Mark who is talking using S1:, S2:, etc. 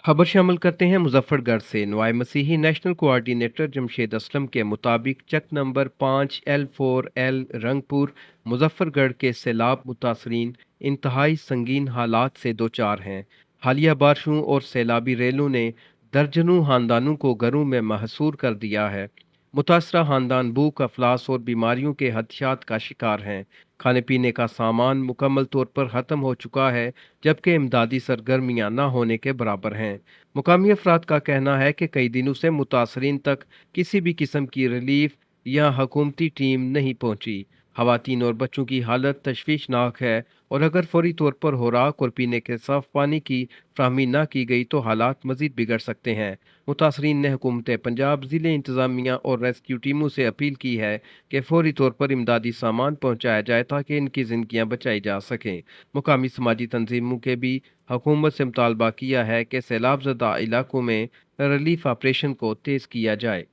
S1: खबर शामिल करते हैं मुजफ्फरगढ़ से। नवाए मसीही नेशनल कोऑर्डिनेटर जमशेद असलम के मुताबिक चक नंबर 5L4L रंगपुर मुजफ्फरगढ़ के सैलाब मुतासरीन इंतहाई संगीन हालात से दो चार हैं। हालिया बारिशों और सैलाबी रेलों ने दर्जनों खानदानों को घरों में महसूर कर दिया है। मुतासरा खानदान भूख अफलास और बीमारियों के हदशात का शिकार हैं। खाने पीने का सामान मुकम्मल तौर पर ख़त्म हो चुका है, जबकि इमदादी सरगर्मियाँ न होने के बराबर हैं। मुकामी अफराद का कहना है कि कई दिनों से मुतासरीन तक किसी भी किस्म की रिलीफ या हुकूमती टीम नहीं पहुंची। खवातीन और बच्चों की हालत तशवीशनाक है और अगर फौरी तौर पर खुराक और पीने के साफ पानी की फ्राहमी न की गई तो हालात मजीद बिगड़ सकते हैं। मुतासरीन ने हुकूमत पंजाब ज़िले इंतज़ामिया और रेस्क्यू टीमों से अपील की है कि फौरी तौर पर इमदादी सामान पहुँचाया जाए ताकि इनकी ज़िंदगियाँ बचाई जा सकें। मुकामी समाजी तंजीमों के भी हुकूमत से मुतालबा किया है कि सैलाब ज़दा इलाकों में रिलीफ ऑपरेशन को तेज़ किया जाए।